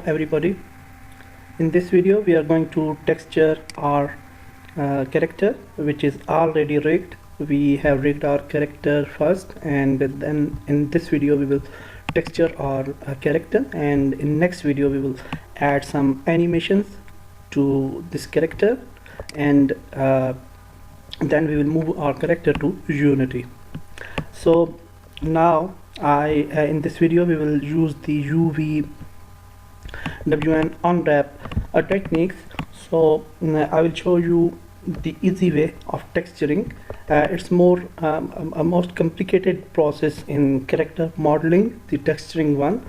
everybody. In this video we are going to texture our character, which is already rigged. We have rigged our character first, and then in this video we will texture our character, and in next video we will add some animations to this character, and then we will move our character to Unity. So now in this video we will use the Uvw and unwrap techniques. So I will show you the easy way of texturing. It's more a most complicated process in character modeling, the texturing one.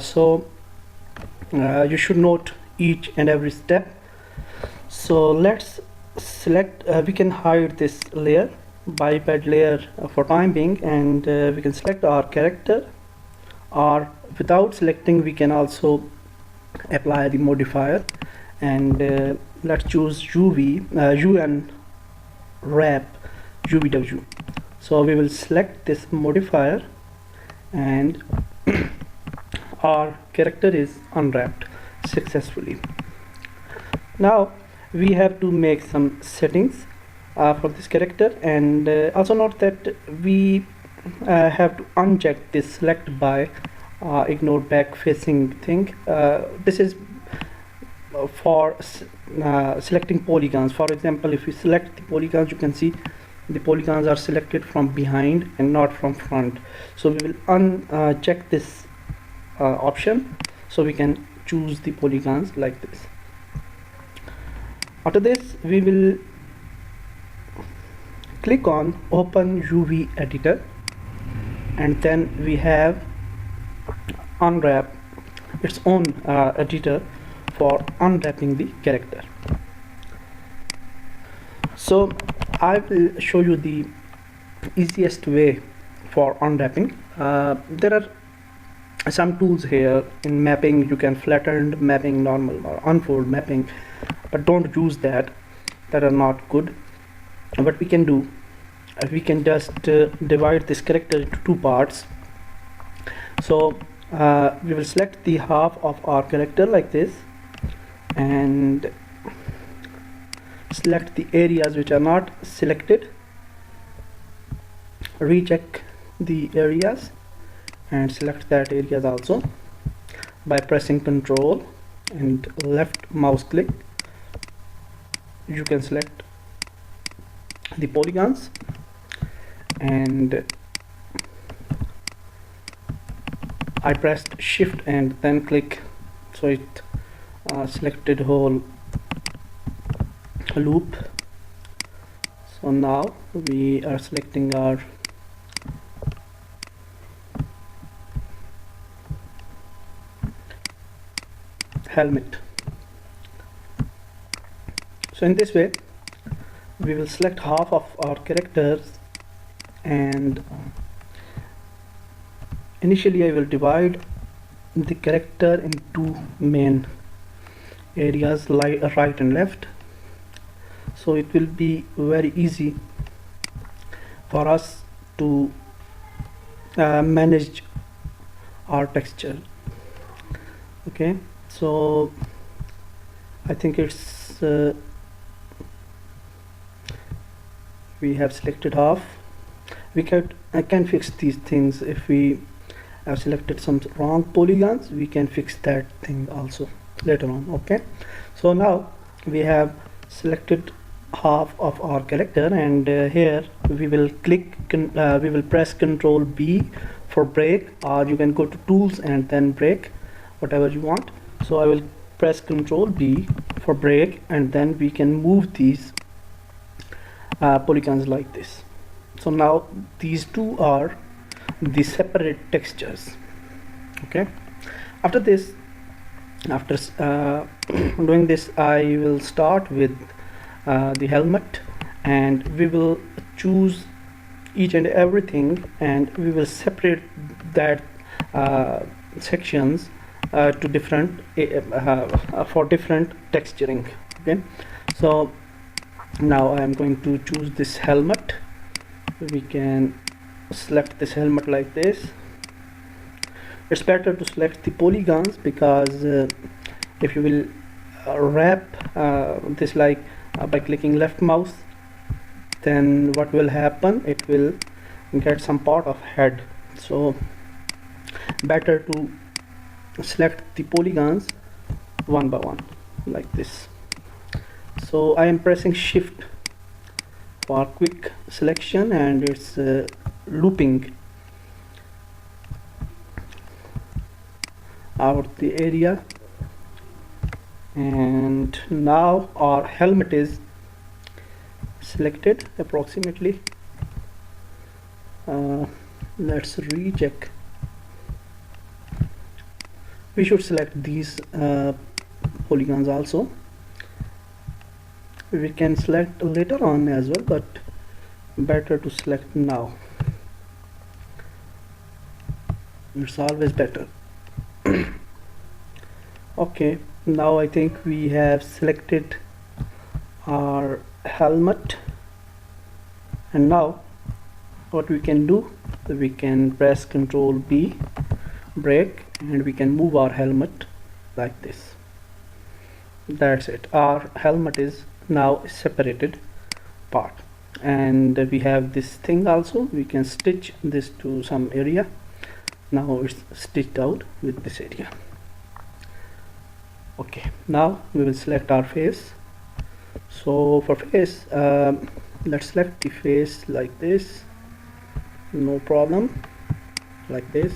So you should note each and every step. So let's select, we can hide this layer, biped layer for time being, and we can select our character, or without selecting we can also apply the modifier, and let's choose unwrap Uvw. So we will select this modifier and our character is unwrapped successfully. Now we have to make some settings for this character, and also note that we have to uncheck this select by ignore back facing thing. This is for selecting polygons. For example, if we select the polygons, you can see the polygons are selected from behind and not from front. So we will uncheck this option so we can choose the polygons like this. After this we will click on open UV editor, and then we have unwrap, its own editor for unwrapping the character. So I will show you the easiest way for unwrapping. There are some tools here. In mapping you can flattened mapping, normal or unfold mapping, but don't use that are not good. What we can do, we can just divide this character into two parts. So we will select the half of our character like this, and select the areas which are not selected, recheck the areas and select that areas also by pressing Ctrl and left mouse click. You can select the polygons, and I pressed shift and then click, so it selected whole loop. So now we are selecting our helmet. So in this way we will select half of our characters, and initially I will divide the character in two main areas, right and left, so it will be very easy for us to manage our texture. Okay, so I think it's we have selected half. I can fix these things. If we have selected some wrong polygons, we can fix that thing also later on. Okay, so now we have selected half of our character, and here we will click we will press Ctrl B for break, or you can go to tools and then break, whatever you want. So I will press Ctrl B for break, and then we can move these polygons like this. So now these two are the separate textures. Okay, after this, after doing this, I will start with the helmet, and we will choose each and everything, and we will separate that sections to different for different texturing. Okay, so now I am going to choose this helmet. We can select this helmet like this, it's better to select the polygons, because if you will wrap this like by clicking left mouse, then what will happen, it will get some part of head. So better to select the polygons one by one like this. So I am pressing shift for quick selection, and it's looping out the area. And now our helmet is selected approximately. Let's recheck. We should select these polygons also. We can select later on as well, but better to select now. It's always better. Okay, now I think we have selected our helmet, and now what we can do, we can press Ctrl B, break, and we can move our helmet like this. That's it, our helmet is now a separated part. And we have this thing also, we can stitch this to some area. Now it's stitched out with this area. Okay, now we will select our face. So for face, let's select the face like this, no problem, like this.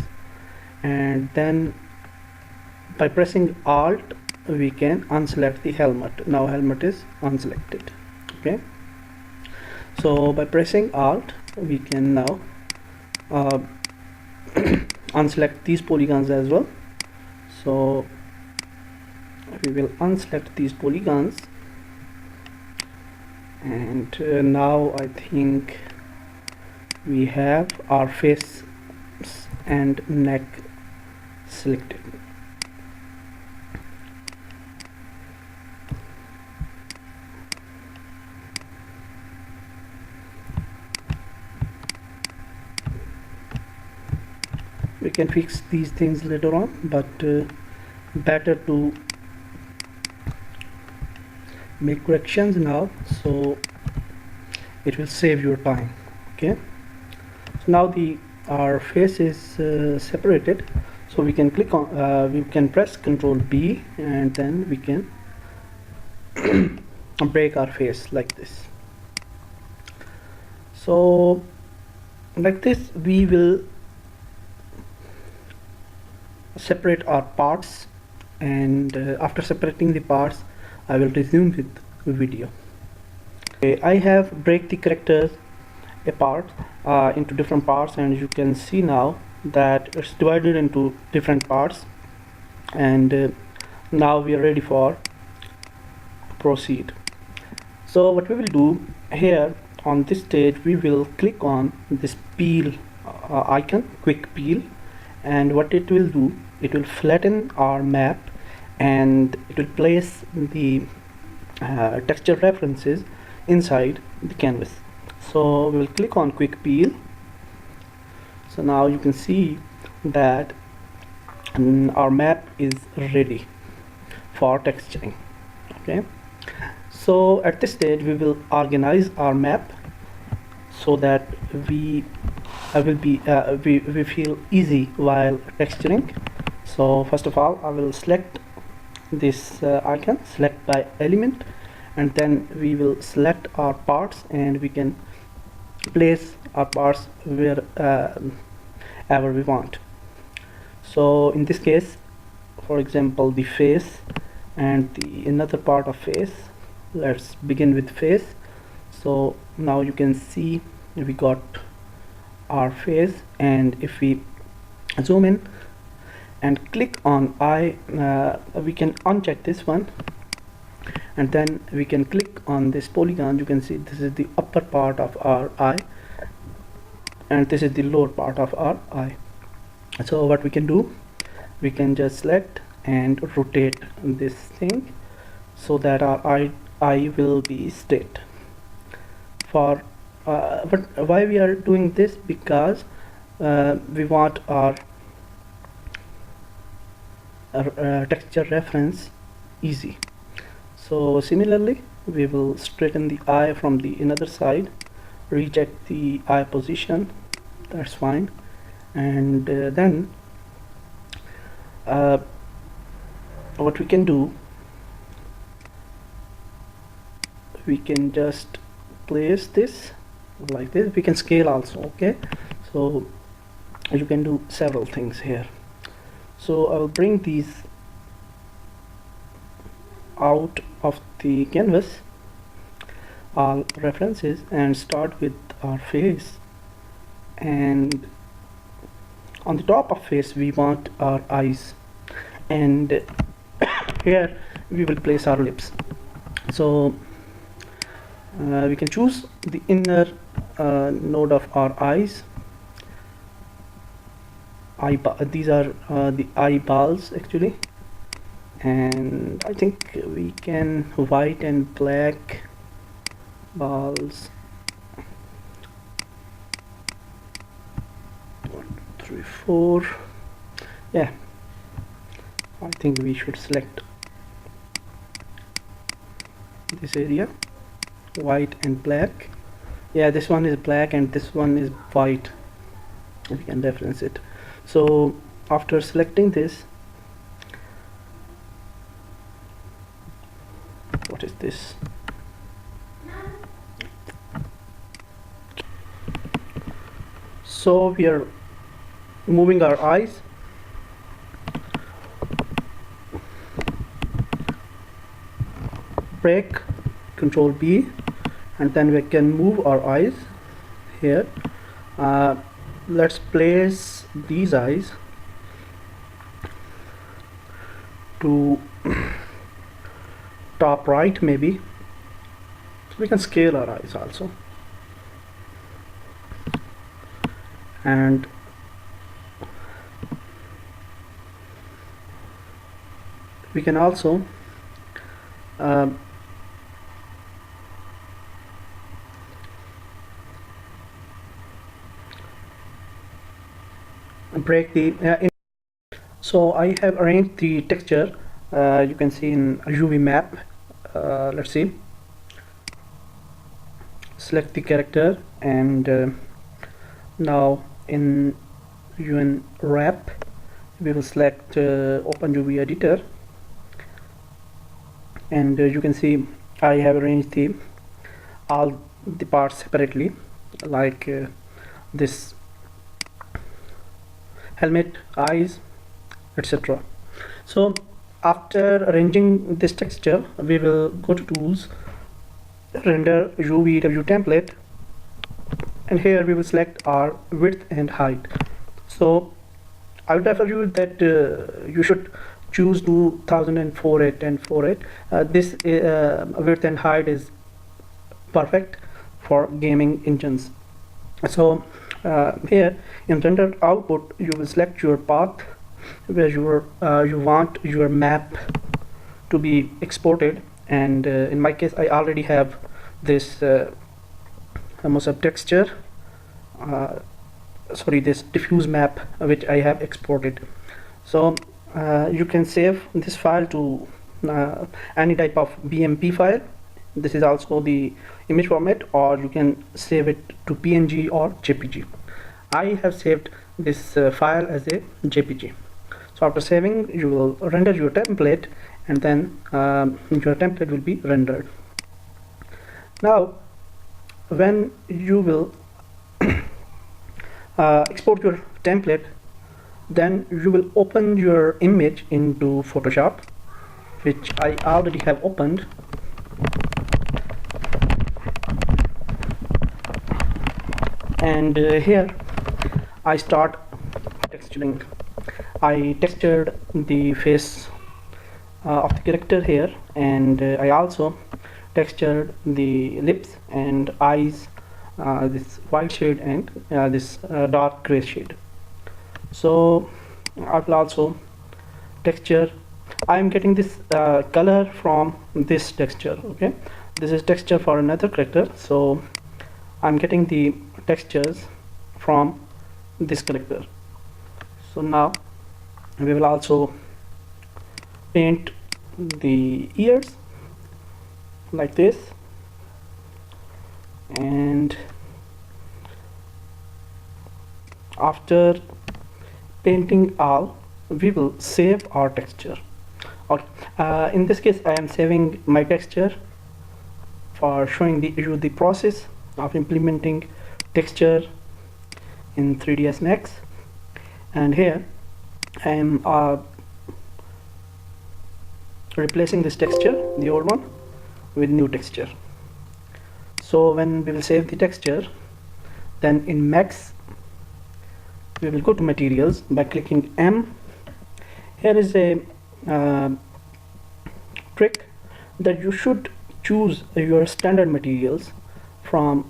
And then by pressing Alt, we can unselect the helmet. Now helmet is unselected. Okay, so by pressing Alt, we can now unselect these polygons as well. So we will unselect these polygons, and now I think we have our face and neck selected. We can fix these things later on, but better to make corrections now, so it will save your time. Okay, so now our face is separated, so we can click on we can press Ctrl B, and then we can break our face like this. So like this we will separate our parts, and after separating the parts I will resume with video. Okay, I have break the characters apart into different parts, and you can see now that it's divided into different parts. And now we are ready for proceed. So what we will do here on this stage, we will click on this peel icon, quick peel, and what it will do, it will flatten our map, and it will place the texture references inside the canvas. So we will click on quick peel. So now you can see that our map is ready for texturing. Okay, so at this stage we will organize our map so that we feel easy while texturing. So first of all, I will select this icon, select by element, and then we will select our parts, and we can place our parts where ever we want. So in this case, for example, the face and the another part of face, let's begin with face. So now you can see we got our face, and if we zoom in and click on eye, we can uncheck this one, and then we can click on this polygon. You can see this is the upper part of our eye, and this is the lower part of our eye. So what we can do, we can just select and rotate this thing so that our eye will be straight. But why we are doing this? Because we want our texture reference easy. So similarly, we will straighten the eye from the another side, recheck the eye position, that's fine, and then what we can do, we can just place this like this. We can scale also, okay? So you can do several things here. So I'll bring these out of the canvas, all references, and start with our face, and on the top of face we want our eyes, and here we will place our lips. So we can choose the inner node of our eyes. These are the eyeballs actually, and I think we can white and black balls. 1, 2, 3, 4. Yeah, I think we should select this area, white and black. Yeah, this one is black and this one is white. We can reference it. So after selecting this, what is this? So we are moving our eyes. Break, Control B, and then we can move our eyes here. Let's place these eyes to top right maybe. So we can scale our eyes also, and we can also break the so I have arranged the texture, you can see in UV map. Let's see, select the character, and now in Unwrap we will select Open UV editor, and you can see I have arranged all the parts separately, like this helmet, eyes, etc. So after arranging this texture, we will go to Tools, Render Uvw Template, and here we will select our width and height. So I would refer you that you should choose 2048 and 48. This width and height is perfect for gaming engines. So here in render output, you will select your path where you want your map to be exported, and in my case I already have this Mosaic texture, sorry, this diffuse map which I have exported. So you can save this file to any type of BMP file. This is also the image format, or you can save it to PNG or JPG. I have saved this file as a JPG. So after saving, you will render your template, and then your template will be rendered. Now when you will export your template, then you will open your image into Photoshop, which I already have opened. And here I start texturing. I textured the face of the character here, and I also textured the lips and eyes, this white shade and this dark gray shade. So I will also texture. I am getting this color from this texture. Okay, this is texture for another character, so I'm getting the textures from this character. So now we will also paint the ears like this, and after painting all, we will save our texture. Okay, in this case I am saving my texture for showing the process of implementing texture in 3dsmax, and here I am replacing this texture, the old one, with new texture. So when we will save the texture, then in max we will go to materials by clicking M. Here is a trick that you should choose your standard materials from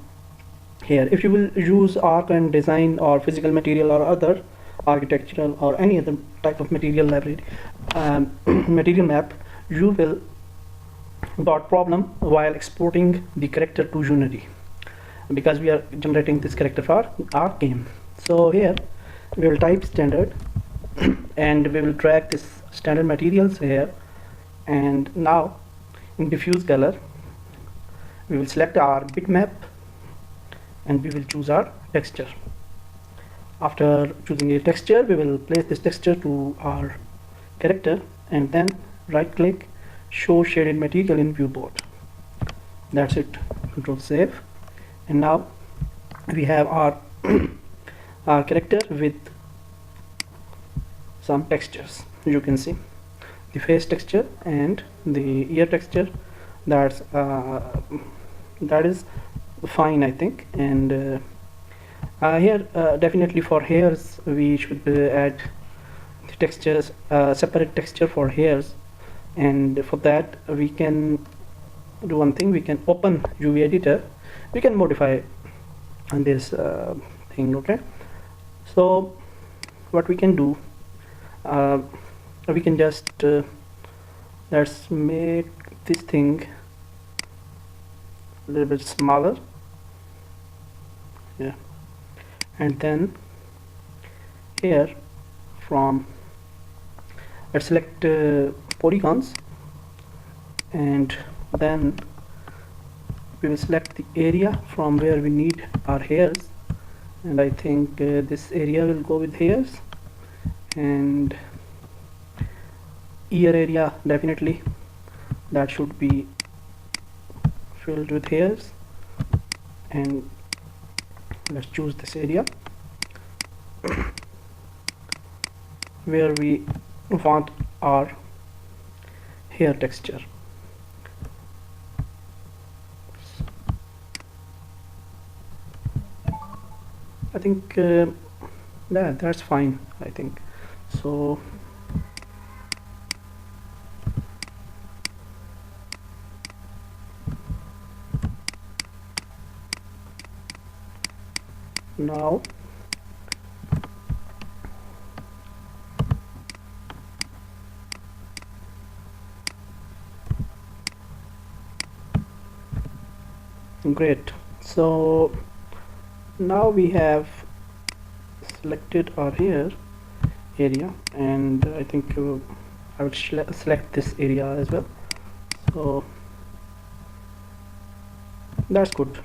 here. If you will use arc and design or physical material or other architectural or any other type of material library, material map, you will got problem while exporting the character to Unity, because we are generating this character for our game. So here we will type standard and we will drag this standard materials here, and now in diffuse color we will select our bitmap and we will choose our texture. After choosing a texture, we will place this texture to our character and then right click, show shaded material in viewport. That's it. Control save, and now we have our our character with some textures. You can see the face texture and the ear texture. That is fine, I think. And here definitely for hairs we should add the textures, separate texture for hairs, and for that we can do one thing. We can open UV editor, we can modify this thing. Okay, so what we can do, we can just let's make this thing a little bit smaller, yeah, and then here from let's select polygons, and then we will select the area from where we need our hairs, and I think this area will go with hairs, and ear area definitely that should be filled with hairs, and let's choose this area where we want our hair texture. I think yeah, that's fine, I think. So now great. So now we have selected our hair area, and I think I will select this area as well. So that's good,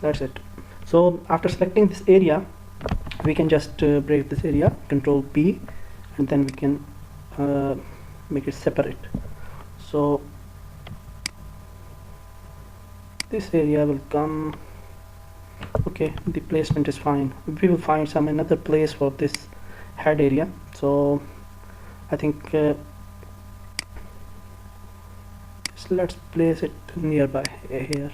that's it. So after selecting this area, we can just break this area, Control P, and then we can make it separate. So this area will come. Okay, the placement is fine. We will find some another place for this head area. So I think let's place it nearby here.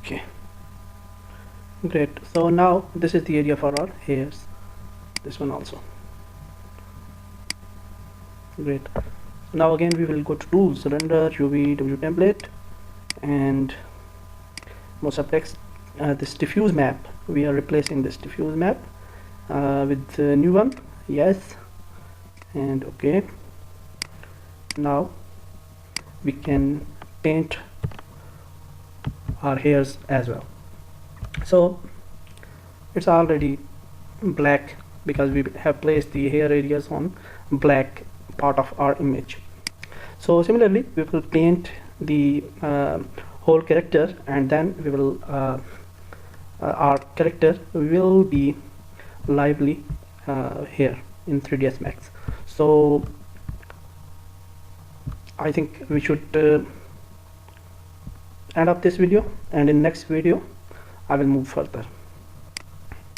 Okay, great. So now this is the area for our hairs, this one also. Great. Now again we will go to tools, render, Uvw template, and most of text, this diffuse map, we are replacing this diffuse map with the new one. Yes, and okay. Now we can paint our hairs as well. So it's already black, because we have placed the hair areas on black part of our image. So similarly we will paint the whole character, and then we will our character will be lively here in 3dsmax. So I think we should end up this video, and in next video I will move further.